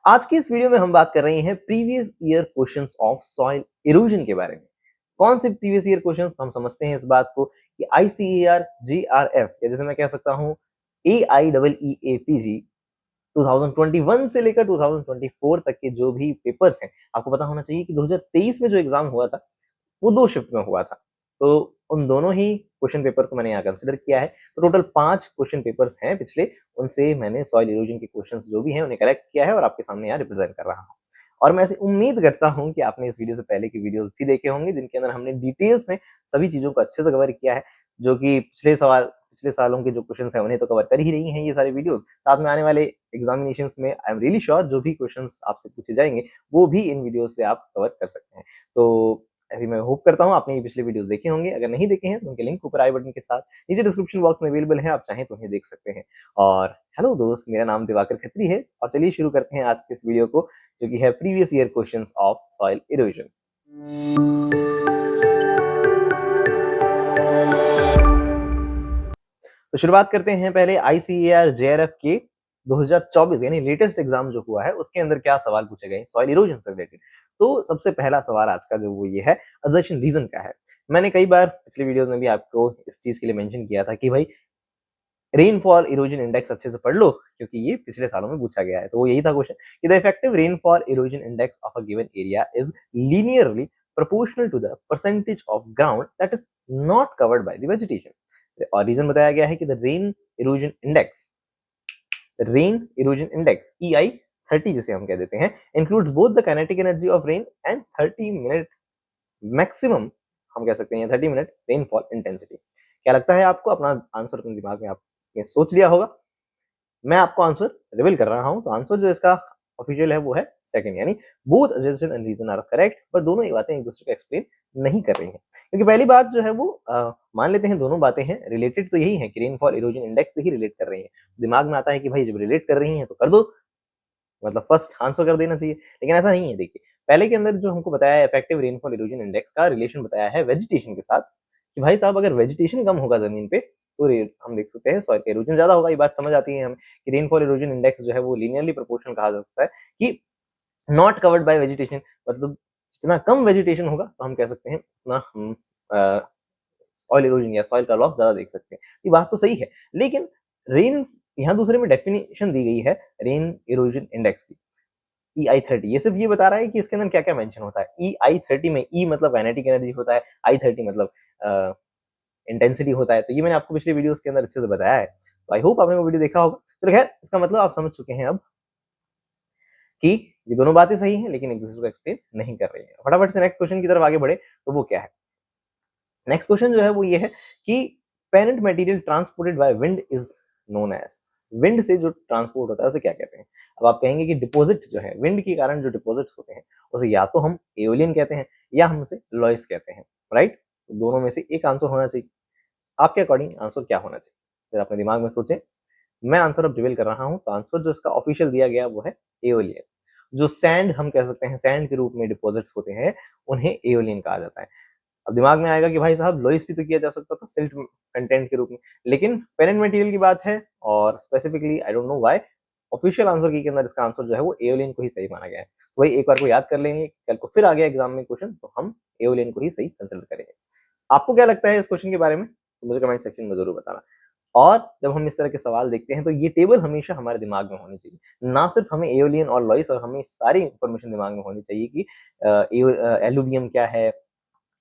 आज की इस वीडियो में हम बात कर रहे हैं previous year questions of soil erosion के बारे में। कौन से प्रीवियस ईयर क्वेश्चंस हम समझते हैं इस बात को कि आईसीएआर, जीआरएफ या जैसे मैं कह सकता हूं AIEEAPG 2021 से लेकर 2024 तक के जो भी पेपर्स हैं, आपको पता होना चाहिए कि 2023 में जो एग्जाम हुआ था वो 2 शिफ्ट में हुआ था। तो उन दोनों ही क्वेश्चन पेपर को मैंने यहाँ कंसिडर किया है। तो टोटल 5 क्वेश्चन पेपर्स हैं पिछले, उनसे मैंने सॉइल इरोजन के क्वेश्चंस जो भी हैं उन्हें कलेक्ट किया है और आपके सामने यहाँ रिप्रेजेंट कर रहा हूँ। और मैं ऐसे उम्मीद करता हूँ कि आपने इस वीडियो से पहले की वीडियोस भी देखे होंगे जिनके अंदर हमने डिटेल्स में सभी चीजों को अच्छे से कवर किया है, जो कि पिछले सालों के जो क्वेश्चंस हैं उन्हें तो कवर कर ही रही हैं ये सारी वीडियोस। साथ में आने वाले एग्जामिनेशंस में आई एम रियली श्योर जो भी क्वेश्चंस आपसे पूछे जाएंगे वो भी इन वीडियोस से आप कवर कर सकते हैं। तो ऐसे मैं होप करता हूँ आपने ये पिछले वीडियोस देखे होंगे। अगर नहीं देखे हैं तो उनके लिंक ऊपर आई बटन के साथ नीचे डिस्क्रिप्शन बॉक्स में अवेलेबल है, आप चाहें तो उन्हें देख सकते हैं। और हेलो दोस्त, मेरा नाम दिवाकर खत्री है और चलिए शुरू करते हैं आज के इस वीडियो को, जो कि है previous year questions of soil erosion. तो शुरुआत करते हैं पहले आईसीएआर जेआरएफ के 2024 यानी लेटेस्ट एग्जाम जो हुआ है उसके अंदर क्या सवाल पूछे गए सॉइल इरोजन से रिलेटेड। तो सबसे पहला सवाल आज का जो वो ये है, असर्शन रीजन क्या है। मैंने कई बार पिछले वीडियोस में भी आपको इस चीज के लिए मेंशन किया था कि भाई रेनफॉल इरोजन इंडेक्स अच्छे से पढ़ लो, क्योंकि ये पिछले सालों में पूछा गया है। तो वो यही था क्वेश्चन कि the effective rainfall erosion index of a given area is linearly proportional to the percentage of ground that is not covered by the vegetation. और रीजन बताया गया है कि the rain erosion index EI 30 जिसे हम कह देते हैं includes both the kinetic energy of rain and 30 minute maximum, हम कह सकते हैं 30 मिनट रेनफॉल इंटेंसिटी। क्या लगता है आपको? अपना आंसर अपने दिमाग में आपने सोच लिया होगा। मैं आपको आंसर रिवील कर रहा हूं। तो आंसर जो इसका ऑफिशियल है वो है सेकंड, यानी both assertion and reason are correct, पर दोनों ही बातें एक दूसरे को एक्सप्लेन नहीं कर रही हैं। क्योंकि पहली बात जो है वो मान लेते हैं दोनों बातें हैं रिलेटेड, तो यही है कि रेनफॉल इरोजन इंडेक्स से ही रिलेट कर रही हैं। दिमाग में आता है कि भाई जब रिलेट कर रही हैं तो कर दो, मतलब फर्स्ट आंसर कर देना चाहिए, लेकिन ऐसा नहीं है। देखिए पहले के अंदर जो हमको बताया है इफेक्टिव रेनफॉल इरोजन इंडेक्स का रिलेशन बताया है वेजिटेशन के साथ, कि भाई साहब अगर वेजिटेशन कम होगा जमीन पे तो हम देख सकते हैं सॉइल का इरोजन ज्यादा होगा। ये बात समझ आती है हमें कि रेनफॉल इरोजन इंडेक्स जो है वो लीनियरली प्रोपोर्शनल कहा जा सकता है कि नॉट कवर्ड बाय वेजिटेशन, मतलब जितना कम वेजिटेशन होगा तो हम कह सकते हैं उतना हम सॉइल इरोजन या सॉइल का लॉस ज्यादा देख सकते हैं। ये बात तो सही है, लेकिन रेन यहाँ दूसरे में डेफिनेशन दी गई है रेन इरोजन इंडेक्स की EI30। ये सिर्फ ये बता रहा है कि इसके अंदर क्या क्या मेंशन होता है। EI30 में E मतलब काइनेटिक एनर्जी होता है, I30 मतलब इंटेंसिटी होता है। तो ये मैंने आपको पिछले वीडियोस के अंदर अच्छे से बताया है, तो आई होप आपने वो वीडियो देखा होगा। तो खैर इसका मतलब आप समझ चुके हैं अब कि ये दोनों बातें सही हैं लेकिन एक दूसरे को एक्सप्लेन नहीं कर रही है। फटाफट से नेक्स्ट क्वेश्चन की तरफ आगे बढ़े तो वो क्या है। नेक्स्ट क्वेश्चन जो है वो ये है कि parent material transported by wind is known as. Wind से जो ट्रांसपोर्ट होता है उसे क्या कहते हैं? अब आप कहेंगे कि डिपॉजिट जो है विंड के कारण जो डिपॉजिट्स होते हैं उसे या तो हम एओलियन कहते हैं या हम उसे लॉइस कहते हैं, राइट। दोनों में से एक आंसर होना चाहिए। आपके अकॉर्डिंग आंसर क्या होना चाहिए जरा अपने दिमाग में सोचें। मैं आंसर अब रिवील कर रहा हूं। तो आंसर जो इसका ऑफिशियल दिया गया वो है एओलियन। जो सैंड हम कह सकते हैं सैंड के रूप में डिपॉजिट्स होते हैं उन्हें एओलियन कहा जाता है। अब दिमाग में आएगा कि भाई साहब लॉइस भी तो किया जा सकता था सिल्ट कंटेंट के रूप में, लेकिन पेरेंट मटेरियल की बात है और specifically I don't know why official answer की के अंदर इसका आंसर जो है वो एओलियन को ही सही माना गया है। तो वही एक बार को याद कर लेंगे, कल को फिर आ गया एग्जाम में क्वेश्चन तो हम एओलियन को ही सही कंसिडर करेंगे। आपको क्या लगता है इस क्वेश्चन के बारे में तो मुझे कमेंट सेक्शन में जरूर बताना। और जब हम इस तरह के सवाल देखते हैं तो ये टेबल हमेशा हमारे दिमाग में होनी चाहिए। ना सिर्फ हमें एओलियन और लॉइस, और हमें सारी इंफॉर्मेशन दिमाग में होनी चाहिए कि एलुवियम क्या है,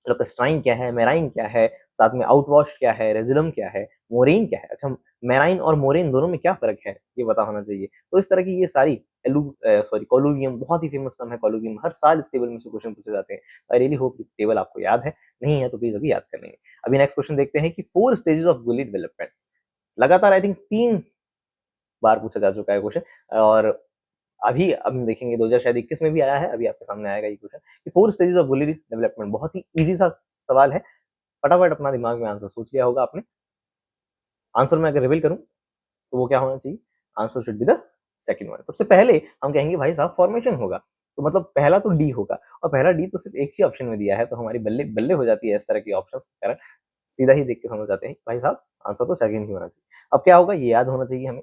लोकस्ट्राइन क्या है, मेराइन क्या है, साथ में आउटवॉश क्या है, रेजिडम क्या है, मोरेन क्या है। अच्छा, मेराइन और मोरेन दोनों में क्या फर्क है ये पता होना चाहिए। तो इस तरह की ये सारी कोलुवियम बहुत ही फेमस नाम है कोलुवियम, हर साल इस टेबल में से क्वेश्चन पूछे जाते हैं। आई रियली होप टेबल आपको याद है, नहीं है तो प्लीज अभी याद कर लेंगे। अभी नेक्स्ट क्वेश्चन देखते हैं कि 4 स्टेजेस ऑफ गुली डेवलपमेंट। लगातार आई थिंक 3 बार पूछा जा चुका है क्वेश्चन, और अभी अब हम देखेंगे 2021 में भी आया है। अभी आपके सामने आएगा ये क्वेश्चन कि 4 स्टेजेस ऑफ बुली डेवलपमेंट। बहुत ही इजी सा सवाल है, फटाफट अपना दिमाग में आंसर सोच लिया होगा आपने। आंसर मैं अगर रिवील करूं तो वो क्या होना चाहिए? Answer should be the second one. सबसे पहले हम कहेंगे भाई साहब फॉर्मेशन होगा, तो मतलब पहला तो डी होगा, और पहला डी तो सिर्फ एक ही ऑप्शन में दिया है तो हमारी बल्ले बल्ले हो जाती है इस तरह की ऑप्शंस के कारण। सीधा ही देख के समझ जाते हैं भाई साहब आंसर तो सेकंड ही होना चाहिए। अब क्या होगा ये याद होना चाहिए हमें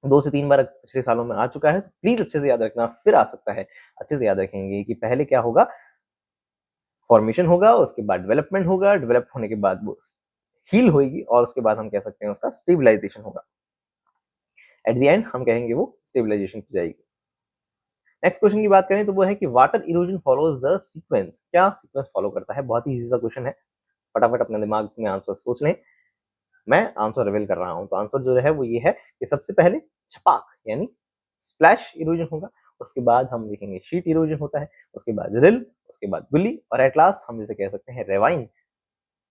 2 से 3 बार पिछले सालों में आ चुका है, तो प्लीज अच्छे से याद रखना, फिर आ सकता है। अच्छे से याद रखेंगे कि पहले क्या होगा, फॉर्मेशन होगा, उसके बाद डेवलपमेंट होगा, डेवलप होने के बाद वो हील होगी, और उसके बाद हम कह सकते हैं उसका स्टेबलाइजेशन होगा। एट द एंड हम कहेंगे वो स्टेबलाइजेशन की जाएगी। नेक्स्ट क्वेश्चन की बात करें तो वो है कि water erosion follows the sequence, क्या सीक्वेंस फॉलो करता है? बहुत ही इजी सा क्वेश्चन है, फटाफट अपने दिमाग में आंसर सोच लें। मैं आंसर रिवील कर रहा हूं, तो आंसर जो है वो ये है कि सबसे पहले छपाक यानी स्प्लैश इरोजन होगा, उसके बाद हम देखेंगे शीट इरोजन होता है, उसके बाद रिल, उसके बाद गुली, और एट लास्ट हम जिसे कह सकते हैं रेवाइन,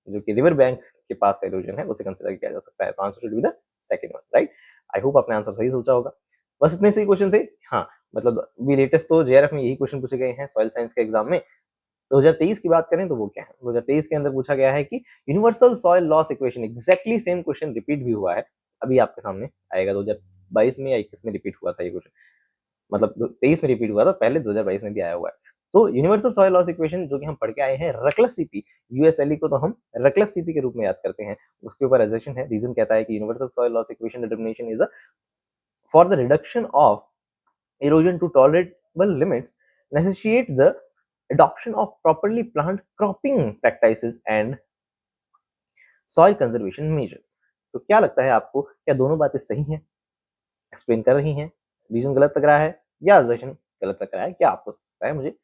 जो कि रिवर बैंक के पास का इरोजन है, उसे कंसिडर किया जा सकता है। तो answer should be the second one, right. I hope आपने आंसर सही सोचा होगा। बस इतने से ही क्वेश्चन थे। हाँ, मतलब भी लेटेस्ट तो जेआरएफ में यही क्वेश्चन पूछे गए हैं सॉइल साइंस के एग्जाम में। 2023 की बात करें तो वो क्या है, 2023 के अंदर पूछा गया है कि universal soil loss equation, exactly same question repeat भी हुआ है, अभी आपके सामने आएगा। 2022 में या 21 में रिपीट हुआ था ये क्वेश्चन, मतलब 23 में रिपीट हुआ था, पहले 2022 में भी आया हुआ है। तो यूनिवर्सल सॉइल लॉस इक्वेशन जो कि हम पढ़ के आए हैं रकलस सीपी, यूएसएलई को तो हम रकलस सीपी के रूप में याद करते हैं, उसके ऊपर एजेशन है। रीजन कहता है कि universal soil loss equation determination is for the reduction of erosion to tolerable limits necessitate the adoption of properly planned cropping practices and soil conservation measures। तो क्या लगता है आपको, क्या दोनों बातें सही हैं, एक्सप्लेन कर रही हैं, रीजन गलत लग रहा है या अजर्शन गलत लग रहा है? क्या आपको लगता है? मुझे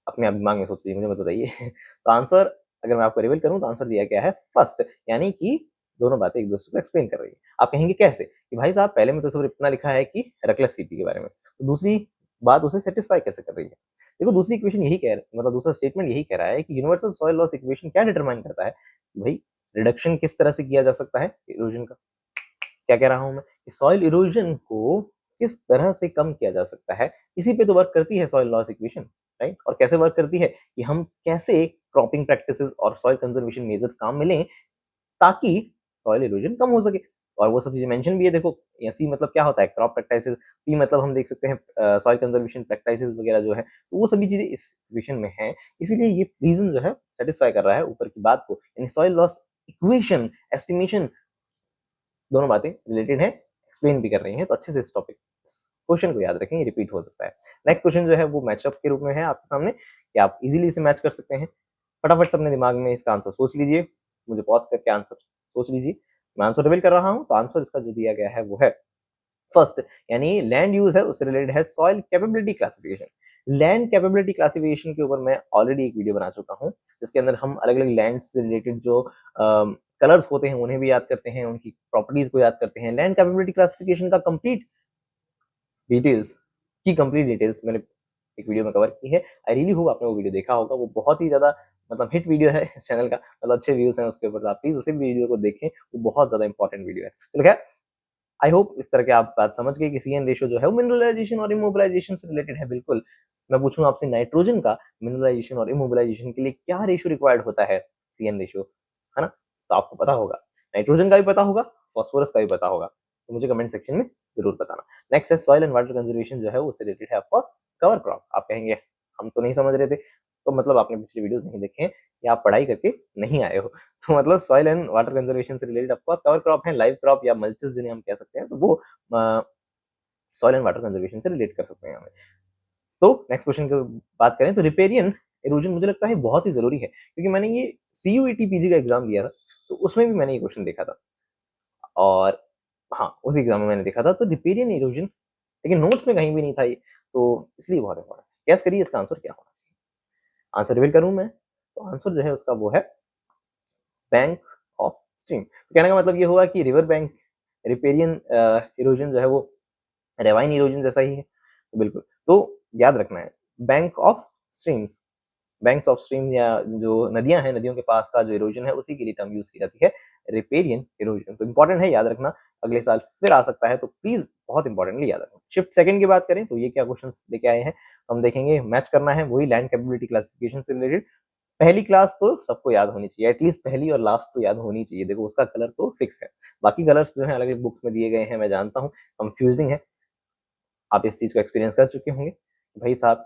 अपने आप दिमाग में सोच लीजिए, मुझे मत बताइए। तो आंसर अगर मैं आपको रिवील करूं तो आंसर दिया गया है फर्स्ट, यानी कि दोनों बातें एक दूसरे को एक्सप्लेन कर रही है। आप कहेंगे कैसे? कि भाई साहब पहले में तो सिर्फ इतना लिखा है कि रेकलेस सीपी के बारे में, तो दूसरी बात उसे सेटिस्फाई कैसे कर रही है? देखो दूसरी इक्वेशन यही कह मतलब दूसरा स्टेटमेंट यही कह रहा है कि यूनिवर्सल सॉइल लॉस इक्वेशन क्या डिटरमाइन करता है कि भाई रिडक्शन किस तरह से किया जा सकता है इरोजन का। क्या कह रहा हूं मैं कि सॉइल इरोजन को किस तरह से कम किया जा सकता है, इसी पे तो वर्क करती है सॉइल लॉस इक्वेशन, राइट। और कैसे वर्क करती है कि हम कैसे क्रॉपिंग प्रैक्टिसेस और सॉइल कंजर्वेशन मेजर्स काम में लें ताकि सॉइल इरोजन कम हो सके। और वो सब चीजें मेंशन भी है, देखो सी मतलब क्या होता है क्रॉप प्रैक्टिसेस, पी मतलब हम देख सकते हैं सॉइल कंजर्वेशन प्रैक्टिसेस वगैरह जो है, तो वो सभी चीजें इस इक्वेशन में है। इसीलिए ये रीजन जो है सेटिस्फाई कर रहा है ऊपर की बात को, यानी सॉइल लॉस इक्वेशन एस्टिमेशन दोनों बातें रिलेटेड हैं, एक्सप्लेन भी कर रही हैं। तो अच्छे से इस टॉपिक क्वेश्चन को याद रखें, रिपीट हो सकता है। नेक्स्ट क्वेश्चन जो है वो मैचअप के रूप में है आपके सामने, कि आप इजीली इसे मैच कर सकते हैं। फटाफट से अपने दिमाग में इसका आंसर सोच लीजिए, मुझे पॉज करके आंसर सोच लीजिए। मैं आंसर रिवील कर रहा हूं, तो आंसर इसका जो दिया गया है वो है फर्स्ट, यानी लैंड यूज है उससे रिलेटेड है soil capability classification. Land capability classification के ऊपर मैं ऑलरेडी एक वीडियो बना चुका हूं, जिसके अंदर हम अलग अलग लैंड से रिलेटेड जो कलर्स होते हैं उन्हें भी याद करते हैं, उनकी प्रॉपर्टीज को याद करते हैं। लैंड कैपेबिलिटी क्लासिफिकेशन का डिटेल्स कंप्लीट डिटेल्स मैंने एक वीडियो में कवर की है। आई रियली होप आपने वो वीडियो देखा होगा, वो बहुत ही ज्यादा मतलब हिट वीडियो है इस चैनल का, मतलब अच्छे व्यूज हैं उसके ऊपर, तो आप प्लीज उसी वीडियो को देखें, वो बहुत ज्यादा इंपॉर्टेंट वीडियो है। तो खैर आई होप इस तरह के आप बात समझ गए कि सीएन रेशियो जो है वो मिनरलाइजेशन और इमोबिलाइजेशन से रिलेटेड है। बिल्कुल, मैं पूछूं आपसे नाइट्रोजन का मिनरलाइजेशन और इमोबिलाइजेशन के लिए क्या रेशियो रिक्वायर्ड होता है, सीएन रेशियो, है ना? तो आपको पता होगा, नाइट्रोजन का भी पता होगा, फॉस्फोरस का भी पता होगा, तो मुझे कमेंट सेक्शन में जरूर बताना। नेक्स्ट है सॉइल एंड वाटर कंजर्वेशन जो है उससे रिलेटेड है ऑफकोर्स कवर क्रॉप। आप कहेंगे हम तो नहीं समझ रहे थे, तो मतलब आपने पिछले वीडियोस नहीं देखे हैं या आप पढ़ाई करके नहीं आए हो। तो मतलब सॉइल एंड वाटर कंजर्वेशन से रिलेटेड ऑफकोर्स कवर क्रॉप है, लाइव क्रॉप या मल्चेस जिन्हें हम कह सकते हैं, तो वो सॉइल एंड वाटर कंजर्वेशन से रिलेट कर सकते हैं हमें। तो नेक्स्ट क्वेश्चन की बात करें तो रिपेरियन इरोजन मुझे लगता है बहुत ही जरूरी है, क्योंकि मैंने ये सीयूईटी पीजी का एग्जाम दिया था, तो उसमें भी मैंने ये क्वेश्चन देखा था, और हाँ उसी एग्जाम में मैंने देखा था। तो रिपेरियन इरोजन, लेकिन नोट्स में कहीं भी नहीं था ये, तो इसलिए बहुत इंपॉर्टेंट है। गैस करिए इसका आंसर क्या होना चाहिए। आंसर रिवील करूं मैं, तो आंसर जो है उसका वो है बैंक ऑफ स्ट्रीम। तो कहने का मतलब ये हुआ कि रिवर बैंक रिपेरियन इरोजन जो है वो रेवाइन इरोजन जैसा ही है। तो बिल्कुल, तो याद रखना है bank of streams, banks of stream या जो नदियां हैं, नदियों के पास का जो इरोजन है उसी के लिए टर्म यूज की जाती है रिपेरियन इरोजन। तो इंपॉर्टेंट है, याद रखना, अगले साल फिर आ सकता है, तो प्लीज बहुत इंपॉर्टेंटली याद रखना। शिफ्ट सेकंड की बात करें तो ये क्या क्वेश्चन लेके आए हैं, तो हम देखेंगे मैच करना है वही लैंड कैपेबिलिटी क्लासिफिकेशन से रिलेटेड। पहली क्लास तो सबको याद होनी चाहिए, एटलीस्ट पहली और लास्ट तो याद होनी चाहिए। देखो उसका कलर तो फिक्स है, बाकी कलर्स जो है अलग अलग बुक्स में दिए गए हैं, मैं जानता हूँ कंफ्यूजिंग है, आप इस चीज को एक्सपीरियंस कर चुके होंगे। भाई साहब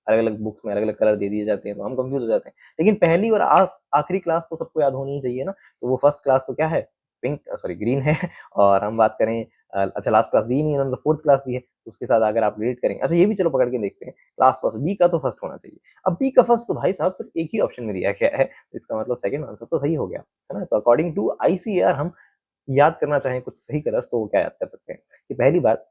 अलग अलग बुक्स में अलग अलग कलर दे दिए जाते हैं, तो हम कंफ्यूज हो जाते हैं। लेकिन पहली और आखिरी क्लास तो सबको याद होनी ही चाहिए ना। तो वो फर्स्ट क्लास तो क्या है, पिंक सॉरी ग्रीन है। और हम बात करें अच्छा लास्ट क्लास दी नहीं इन्होंने, तो फोर्थ क्लास दी है, तो उसके साथ अगर आप रिलेट करेंगे, अच्छा ये भी चलो पकड़ के देखते हैं, क्लास फर्स्ट, बी का तो फर्स्ट होना चाहिए। अब बी का फर्स्ट तो भाई साहब सिर्फ एक ही ऑप्शन में दिया गया है, इसका मतलब सेकंड आंसर तो सही हो गया, है ना। तो अकॉर्डिंग टू आईसीएआर हम याद करना चाहें कुछ सही कलर्स, तो वो क्या याद कर सकते हैं कि पहली बात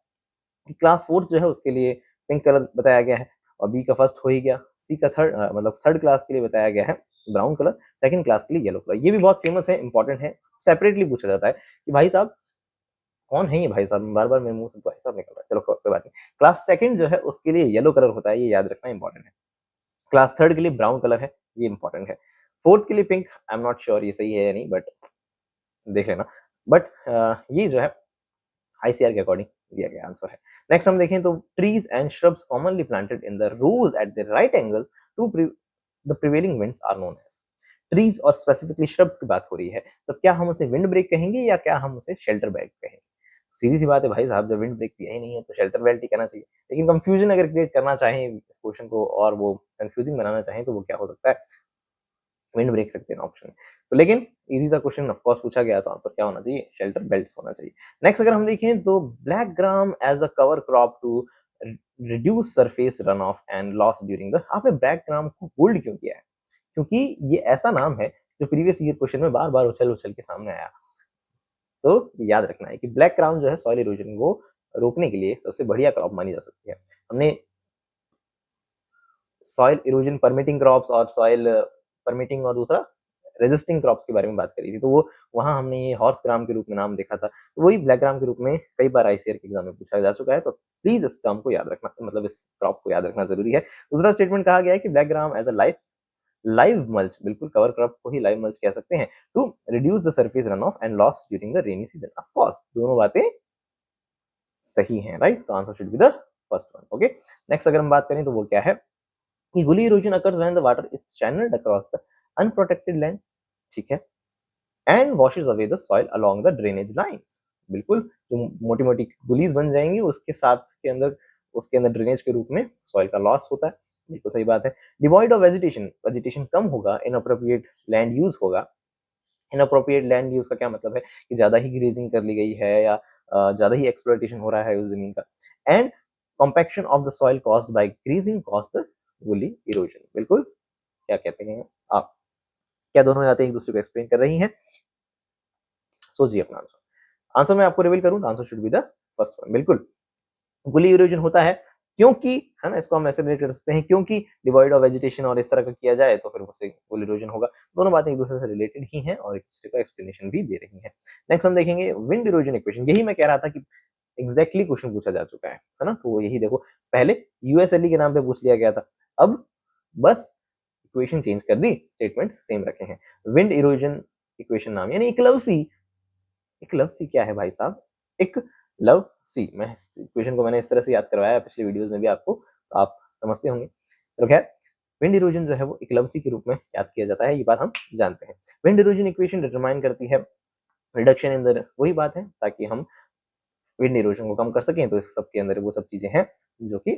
कि क्लास फोर्थ जो है उसके लिए पिंक कलर बताया गया है, और बी का फर्स्ट हो ही गया। सी का थर्ड मतलब थर्ड क्लास के लिए बताया गया है ब्राउन कलर, सेकंड क्लास के लिए येलो कलर। ये भी बहुत फेमस है, इंपॉर्टेंट है, सेपरेटली पूछा जाता है कि भाई साहब कौन है ये भाई साहब, बार बार मेरे मुंह से भाई साहब निकल रहा है, चलो कोई बात नहीं। क्लास सेकंड जो है उसके लिए येलो कलर होता है, ये याद रखना इंपॉर्टेंट है। क्लास थर्ड के लिए ब्राउन कलर है, ये इंपॉर्टेंट है। फोर्थ के लिए pink, I am not sure ये सही है या नहीं, बट देख लेना। बट ये जो है आईसीआर के अकॉर्डिंग दिया गया आंसर है। नेक्स्ट हम देखें तो trees and shrubs commonly planted in the rows at the right angle to the prevailing winds are known as. Trees और स्पेसिफिकली श्रब्स की बात हो रही है, तो क्या हम उसे विंड ब्रेक कहेंगे या क्या हम उसे शेल्टर बेल्ट कहेंगे? सीधी सी बात है भाई साहब, जब विंड ब्रेक दिया ही नहीं है तो शेल्टर बेल्ट ही कहना चाहिए। लेकिन कंफ्यूजन अगर क्रिएट करना चाहें इस क्वेश्चन को और वो कंफ्यूजिंग बनाना चाहें, तो वो क्या हो सकता है, विंड ब्रेक रखते हैं ऑप्शन। तो लेकिन इजी सा क्वेश्चन ऑफ कोर्स पूछा गया, तो आंसर क्या होना चाहिए, शेल्टर बेल्ट्स होना चाहिए। नेक्स्ट अगर हम देखें तो black gram as a cover crop to reduce surface run off and loss during the, आपने ब्लैक ग्राम को बोल्ड क्यों किया है? क्योंकि ये ऐसा नाम है जो प्रीवियस ईयर क्वेश्चन में बार बार उछल उछल के सामने आया। तो याद रखना है कि ब्लैक क्राउन जो है सॉइल इरोजन को रोकने के लिए सबसे बढ़िया क्रॉप मानी जा सकती है। हमने सॉइल इरोजन परमिटिंग क्रॉप्स और सॉइल परमिटिंग और दूसरा रेजिस्टिंग क्रॉप्स के बारे में बात करी थी, तो वो वहां हमने ये हॉर्स ग्राम के रूप में नाम देखा था, तो वही ब्लैक ग्राम के रूप में कई बार आईसीआर के एग्जाम में पूछा जा चुका है। तो प्लीज इस टर्म को याद रखना, मतलब इस क्रॉप को याद रखना जरूरी है। दूसरा स्टेटमेंट कहा गया है कि black gram as a life live mulch, बिल्कुल कवर क्रॉप को ही लाइव मल्च कह सकते हैं, to reduce the surface run off and loss during the rainy season. Of course दोनों बातें सही हैं, राइट। तो answer should be the first one. Okay, next अगर हम बात करें तो वो क्या है कि gully erosion occurs when the water is channeled across the unprotected land, ठीक है, and washes away the soil along the drainage lines। बिल्कुल, जो मोटी मोटी गुलीज बन जाएंगी उसके साथ के अंदर, उसके अंदर ड्रेनेज के रूप में सॉइल का लॉस होता है, बिल्कुल सही बात है। डिवॉइड ऑफ वेजिटेशन, वेजिटेशन कम होगा, इनअप्रोप्रिएट लैंड यूज होगा। इनअप्रोप्रिएट लैंड यूज का क्या मतलब है कि ज्यादा ही ग्रेजिंग कर ली गई है या ज्यादा ही एक्सप्लॉइटेशन हो रहा है उस जमीन का। And compaction of the soil caused by greasing caused the woolly erosion. बिल्कुल, क्या कहते हैं आप, क्या दोनों बातें एक दूसरे को एक्सप्लेन कर रही हैं? सोचिए अपना आंसर। आंसर मैं आपको रिवील करूं, answer should be the first one. बिल्कुल, वुली इरोजन होता है क्योंकि, है ना, इसको हम ऐसे रिलेट कर सकते हैं, क्योंकि डिवॉइड ऑफ वेजिटेशन और इस तरह का किया जाए तो फिर उससे वुली इरोजन होगा। दोनों बातें एक दूसरे से रिलेटेड ही हैं और एक दूसरे को एक्सप्लेनेशन भी दे रही हैं। नेक्स्ट हम देखेंगे विंड इरोजन इक्वेशन। यही मैं कह रहा था कि एग्जैक्टली क्वेश्चन पूछा जा चुका है ना। तो यही देखो, पहले यूएसएलई के नाम पे पूछ लिया गया था, अब बस इक्वेशन चेंज कर दी, स्टेटमेंट सेम रखे हैं। विंड इरोजन इक्वेशन नाम यानी इक्लवसी। इक्लवसी क्या है भाई साहब, एक लव सी। मैं इक्वेशन को मैंने इस तरह से याद करवाया पिछले वीडियोस में भी आपको, तो आप समझते होंगे। तो खैर, विंड इरोजन जो है वो इक्लवसी के रूप में याद किया जाता है, ये बात हम जानते हैं। विंड इरोजन इक्वेशन डिटरमाइन करती है रिडक्शन इन द, वही बात है, ताकि हम विंड इरोजन को कम कर सकें। तो इस सब के अंदर वो सब चीजें हैं जो कि,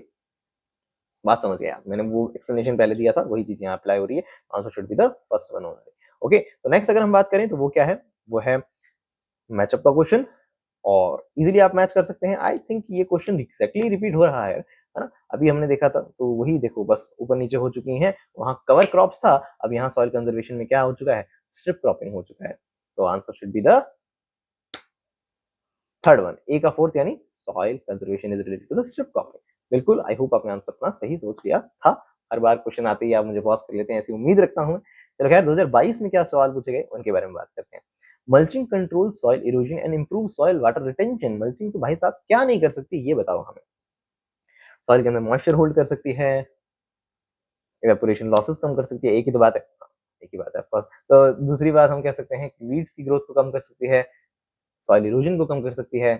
बात समझ गया, मैंने वो एक्सप्लेनेशन पहले दिया था, वही चीजें यहाँ अप्लाई हो रही है। Answer should be the first one only. Okay, तो नेक्स्ट अगर हम बात करें तो वो क्या है, वो है मैचअप का क्वेश्चन, और इजीली आप मैच कर सकते हैं। आई थिंक ये क्वेश्चन एक्जैक्टली रिपीट हो रहा है ना। अभी हमने देखा था तो वही देखो, बस ऊपर नीचे हो चुकी हैं, वहां कवर क्रॉप्स था, अब यहाँ सॉइल कंजर्वेशन में क्या हो चुका है, स्ट्रिप क्रॉपिंग हो चुका है। तो answer should be the third one, ए का फोर्थ, यानी soil conservation is related to the strip cropping. बिल्कुल, आई होप आपने आंसर अपना सही सोच लिया था। हर बार क्वेश्चन आते ही आप मुझे पॉज कर लेते हैं, ऐसी उम्मीद रखता हूं। चलो खैर, 2022 में क्या सवाल पूछे गए उनके बारे में बात करते हैं। Mulching control soil erosion and improve soil water retention. Mulching तो भाई साहब क्या नहीं कर सकती, ये बताओ हमें। सॉइल के अंदर मॉइस्चर होल्ड कर सकती है, इवेपोरेशन लॉसेस कम कर सकती है, एक ही तो बात है, एक ही बात है ऑफकोर्स। तो दूसरी बात हम कह सकते हैं कि वीड्स की ग्रोथ को कम कर सकती है, सॉइल इरोजन को कम कर सकती है,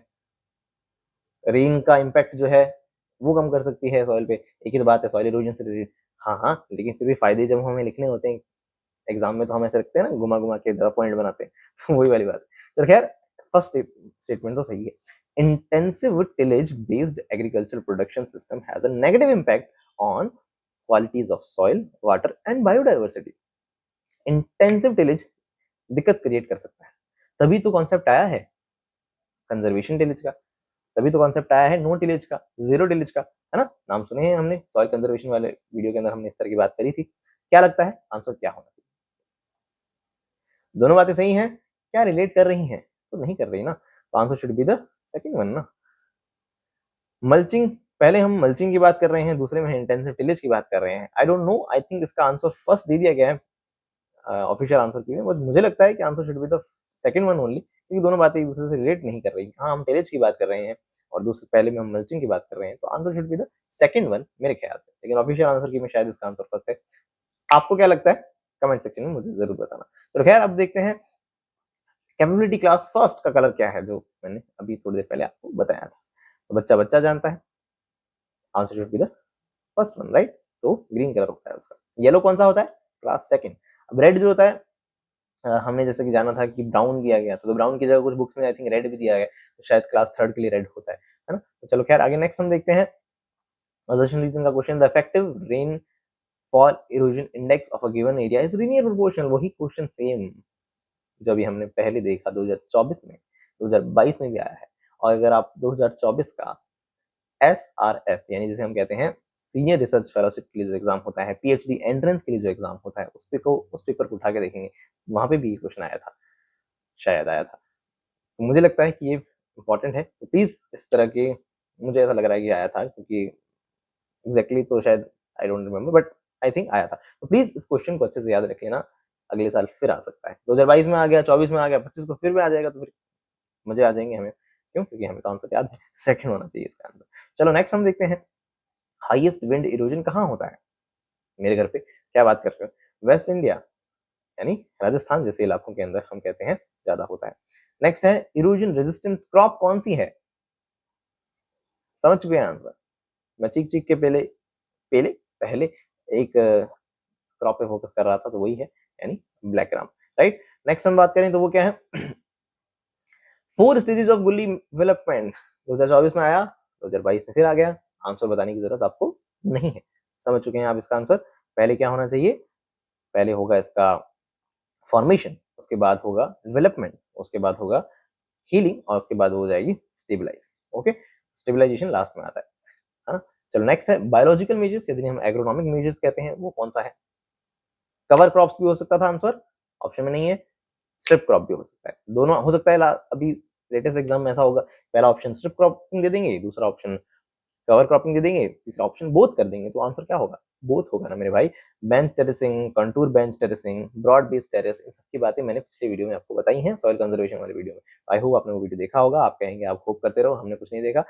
रेन का इम्पैक्ट जो है वो कम कर सकती है सॉइल पे, एक ही तो बात है, सॉइल इरोजन से रिलेटेड। हाँ हाँ, लेकिन फिर भी फायदे जब हमें लिखने होते हैं एग्जाम में, तो हम ऐसे रखते हैं ना, घुमा घुमा के ज्यादा पॉइंट बनाते हैं तो वही वाली बात है। तो खैर, फर्स्ट स्टेटमेंट तो सही है। Intensive tillage based agriculture production system has a negative impact on qualities of soil, water and biodiversity. Intensive tillage दिक्कत क्रिएट कर सकता है, तभी तो कॉन्सेप्ट आया है कंजर्वेशन टिलेज का। तभी तो कॉन्सेप्ट आया है नो टिलेज का, जीरो टिलेज का, है ना? नाम सुने हैं हमने, सॉइल कंजर्वेशन वाले वीडियो के अंदर हमने इस तरह की बात करी थी। क्या लगता है आंसर क्या होना चाहिए? दोनों बातें सही हैं, क्या रिलेट कर रही हैं? तो नहीं कर रही ना, तो answer should be the second one ना। मल्चिंग, पहले हम मल्चिंग की बात कर रहे हैं, दूसरे में इंटेंसिव टिलेज की बात कर रहे हैं। I don't know, I think इसका आंसर फर्स्ट दे दिया गया है ऑफिशियल आंसर की में, बट मुझे लगता है कि answer should be the second one only, क्योंकि दोनों बातें एक दूसरे से रिलेट नहीं कर रही। हाँ, हम टिलेज की बात कर रहे हैं और दूसरे पहले में हम मल्चिंग की बात कर रहे हैं, तो answer should be the second one मेरे ख्याल से, लेकिन ऑफिशियल आंसर की में शायद इसका आंसर फर्स्ट है। आपको क्या लगता है कमेंट सेक्शन में मुझे जरूर बताना। तो खैर अब देखते हैं कैपेबिलिटी क्लास फर्स्ट का कलर क्या है, जो मैंने अभी थोड़ी देर पहले आपको बताया था। तो बच्चा बच्चा जानता है, answer should be the first one, right? तो ग्रीन कलर होता है उसका। येलो कौन सा होता है? Class second. अब रेड जो होता है, हमने जैसे कि जाना था कि ब्राउन दिया गया था, तो ब्राउन की जगह कुछ बुक्स में आई थिंक रेड भी दिया गया, तो शायद क्लास थर्ड के लिए रेड होता है ना? तो चलो खैर आगे नेक्स्ट हम देखते हैं असर्शन रीजन का question. The effective rain fall erosion index of a given area is linear proportional. वही क्वेश्चन सेम जो अभी हमने पहले देखा 2024 में, 2022 में भी आया है। और अगर आप 2024 का SRF यानी जिसे हम कहते हैं सीनियर रिसर्च फेलोशिप के लिए जो एग्जाम होता है, PhD एंट्रेंस के लिए जो एग्जाम होता है, उस पेपर को उठा के देखेंगे, वहां पे भी क्वेश्चन आया था, शायद आया था। तो मुझे लगता है कि ये इंपॉर्टेंट है, तो प्लीज इस तरह के, मुझे ऐसा लग रहा है कि आया था, क्योंकि एग्जैक्टली तो शायद I don't remember, but I think आया था। तो प्लीज इस क्वेश्चन को अच्छे से याद रख लेना, अगले साल फिर आ सकता है। 2022 में आ गया, 24 में आ गया, 25 को फिर भी आ जाएगा, तो फिर मजे आ जाएंगे हमें। क्यों? क्योंकि हमें तो आंसर याद है, सेकंड होना चाहिए इसका आंसर। चलो नेक्स्ट हम देखते हैं हाईएस्ट विंड इरोजन कहाँ होता है? मेरे घर पे क्या बात कर रहे हो? वेस्ट इंडिया यानी राजस्थान जैसे इलाकों के अंदर हम कहते हैं ज्यादा होता है। नेक्स्ट है इरोजन रेजिस्टेंट क्रॉप कौन सी है? समझ चुके हैं आंसर? मैं चीख चीख के पहले पहले पहले एक क्रॉप पे फोकस कर रहा था, तो वही है यानी ब्लैक ग्राम, राइट? नेक्स्ट हम बात करें तो वो क्या है? 4 स्टेजेस ऑफ गुल्ली डेवलपमेंट 2024 में आया, 2022 में फिर आ गया। आंसर बताने की जरूरत आपको नहीं है, समझ चुके हैं आप इसका आंसर। पहले क्या होना चाहिए? पहले होगा इसका फॉर्मेशन, उसके बाद होगा डेवलपमेंट, उसके बाद होगा हीलिंग, और उसके बाद हो जाएगी स्टेबलाइज। ओके, स्टेबलाइजेशन लास्ट में आता है ना? चलो नेक्स्ट है बायोलॉजिकल मेजर्स, यदि हम एग्रोनॉमिक मेजर्स कहते हैं, वो कौन सा है? कवर क्रॉप्स भी हो सकता था आंसर, ऑप्शन में नहीं है। स्ट्रिप क्रॉप भी हो सकता है, दोनों हो सकता है। अभी लेटेस्ट एग्जाम में ऐसा होगा, पहला ऑप्शन स्ट्रिप क्रॉपिंग दे देंगे, दूसरा ऑप्शन कवर क्रॉपिंग दे देंगे, तीसरा ऑप्शन बोथ कर देंगे, तो आंसर क्या होगा? बोथ होगा ना मेरे भाई। Bench terracing, contour bench terracing, broad base terrace, इन सब की बातें मैंने पिछले वीडियो में आपको बताई हैं, सॉइल कंजर्वेशन वाले वीडियो में। आई होप आपने वो वीडियो देखा होगा। आप कहेंगे आप होप करते रहो, हमने कुछ नहीं देखा,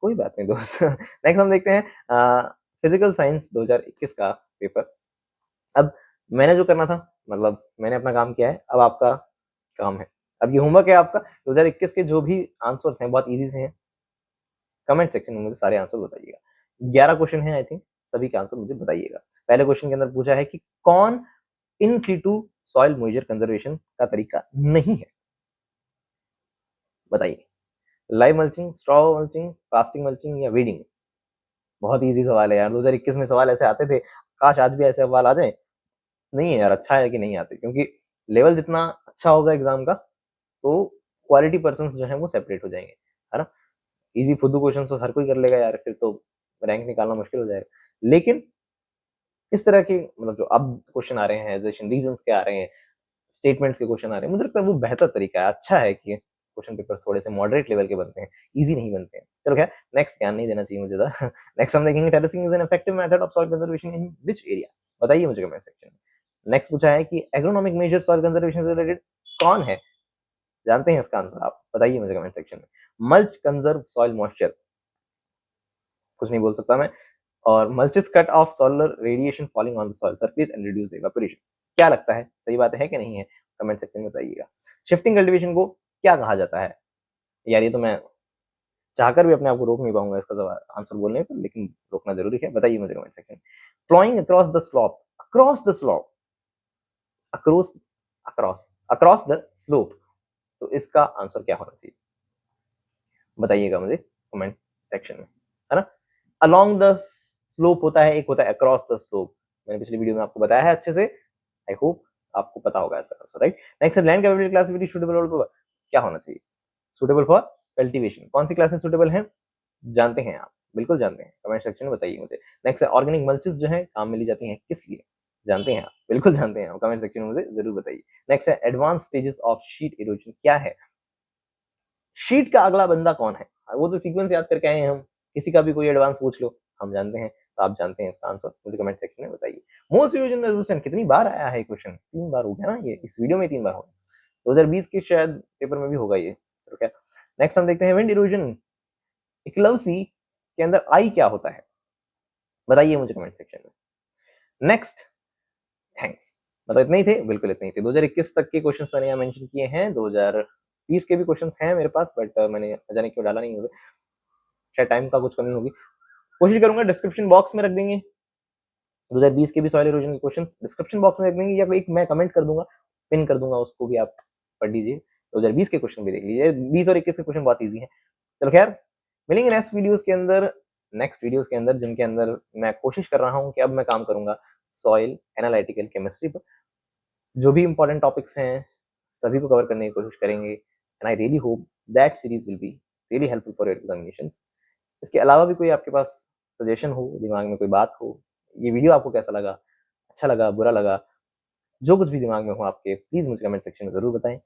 कोई बात नहीं दोस्त। नेक्स्ट हम देखते हैं फिजिकल साइंस 2021 का पेपर। अब मैंने जो करना था, मतलब मैंने अपना काम किया है, अब आपका काम है। अब ये होमवर्क है आपका, 2021 के जो भी आंसर्स हैं बहुत इजी से हैं, कमेंट सेक्शन में मुझे सारे आंसर बताइएगा। 11 क्वेश्चन है आई थिंक, सभी के आंसर मुझे बताइएगा। पहले क्वेश्चन के अंदर पूछा है कि कौन in situ soil moisture conservation का तरीका नहीं है? बताइए। Live mulching, straw mulching, plastic mulching या वीडिंग? बहुत इजी सवाल है यार, 2021 में सवाल ऐसे आते थे, काश आज भी ऐसे सवाल आ जाए। नहीं है यार, अच्छा है कि नहीं आते, क्योंकि लेवल जितना अच्छा होगा एग्जाम का, तो क्वालिटी पर्सन जो है वो सेपरेट हो जाएंगे, है ना? इजी फुद्दू क्वेश्चन तो हर कोई कर लेगा यार, फिर तो रैंक निकालना मुश्किल हो जाएगा। लेकिन इस तरह के मतलब जो अब क्वेश्चन आ रहे हैं, रीजंस के आ रहे हैं, स्टेटमेंट्स के क्वेश्चन आ रहे हैं, मुझे लगता है वो बेहतर तरीका है, अच्छा है कि क्वेश्चन पेपर थोड़े से मॉडरेट लेवल के बनते हैं, इजी नहीं बनते हैं। चलो खैर नेक्स्ट, ज्ञान नहीं देना चाहिए मुझे ज्यादा। नेक्स्ट हम देखेंगे terracing is an effective method of soil conservation in which area? बताइए मुझे कमेंट सेक्शन में। नेक्स्ट पूछा है कि एग्रोनॉमिक मेजर सॉइल कंजर्वेशन से रिलेटेड कौन है? जानते हैं इसका आंसर आप? बताइए मुझे कमेंट सेक्शन में। मल्च कंजर्व सॉइल मॉइस्चर, कुछ नहीं बोल सकता मैं। और mulches cut off solar radiation falling on the soil surface and reduce the evaporation. क्या लगता है, सही बात है कि नहीं है? कमेंट सेक्शन में बताइएगा। शिफ्टिंग कल्टीवेशन को क्या कहा जाता है? यार ये तो मैं चाहकर भी अपने आप को रोक नहीं पाऊंगा इसका जवाब आंसर बोलने पर, लेकिन रोकना जरूरी है। बताइए मुझे comment section. Ploughing across the slope, across the slope, across across across the slope, तो इसका आंसर क्या होना चाहिए? बताइएगा मुझे कमेंट सेक्शन में, है ना? अलोंग द स्लोप होता है, एक होता है अक्रॉस द स्लोप, मैंने पिछली वीडियो में आपको बताया है अच्छे से, आई होप आपको पता होगा इसका answer, right? Next land capability classification suitable क्या होना चाहिए? सूटेबल फॉर कल्टीवेशन, कौन सी क्लासेस सूटेबल हैं? जानते हैं आप? बिल्कुल जानते हैं, कमेंट सेक्शन में बताइए मुझे। नेक्स्ट है ऑर्गेनिक मल्चेस जो हैं काम में ली जाती हैं किस लिए? जानते हैं आप? बिल्कुल जानते हैं आप, कमेंट सेक्शन में मुझे ज़रूर बताइए। नेक्स्ट है advance stages of sheet erosion क्या है? शीट का अगला बंदा कौन है? वो तो सीक्वेंस याद करके आए हैं हम, किसी का भी कोई एडवांस पूछ लो, हम जानते हैं, तो आप जानते हैं इसका आंसर, मुझे कमेंट सेक्शन में बताइए। मोस्ट इरोजन रेजिस्टेंट कितनी बार आया है क्वेश्चन? 3 बार हो गया ना ये, इस वीडियो में 3 बार हो गया। 2020 के शायद पेपर में भी होगा ये, तो क्या। नेक्स्ट हम देखते हैं विंड इरोजन इक्लवसी के अंदर आई क्या होता है? बताइए मुझे कमेंट सेक्शन में। Next, thanks. मतलब इतने ही थे? बिल्कुल इतने ही थे। 2021 तक के क्वेश्चंस मैंने यहाँ मेंशन किए हैं, 2020 के भी क्वेश्चंस हैं मेरे पास, बट मैंने न जाने क्यों डाला नहीं उसे, शायद टाइम का कुछ कमी होगी। कोशिश करूंगा डिस्क्रिप्शन बॉक्स में रख देंगे 2020 के भी सॉइल इरोजन के क्वेश्चंस डिस्क्रिप्शन बॉक्स में रख देंगे, या एक मैं कमेंट कर दूंगा, पिन कर दूंगा, उसको भी आप पढ़ लीजिए। 2020 के क्वेश्चन भी देख लीजिए, 20 और 21 के क्वेश्चन बहुत ईजी है। चलो खैर, मिलेंगे नेक्स्ट वीडियोस के अंदर जिनके अंदर मैं कोशिश कर रहा हूँ कि अब मैं काम करूंगा सॉइल एनालिटिकल केमिस्ट्री पर। जो भी इंपॉर्टेंट टॉपिक्स हैं सभी को कवर करने की कोशिश करेंगे, and I really hope that series will be really helpful for your examinations. इसके अलावा भी कोई आपके पास सजेशन हो, दिमाग में कोई बात हो, ये वीडियो आपको कैसा लगा, अच्छा लगा, बुरा लगा, जो कुछ भी दिमाग में हो आपके, प्लीज मुझे कमेंट सेक्शन में जरूर बताएं।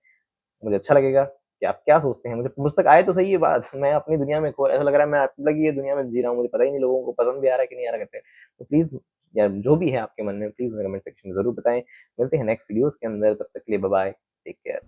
मुझे अच्छा लगेगा कि आप क्या सोचते हैं। मुझ तक आए तो सही है बात, मैं अपनी दुनिया में ऐसा लग रहा है मैं अलग ही दुनिया में जी रहा हूँ, मुझे पता ही नहीं लोगों को पसंद भी आ रहा है कि नहीं आ रहा करते। तो प्लीज, या जो भी है आपके मन में, प्लीज मुझे कमेंट सेक्शन में जरूर बताएं। मिलते हैं नेक्स्ट वीडियोस के अंदर, तब तक के लिए बाय बाय, टेक केयर।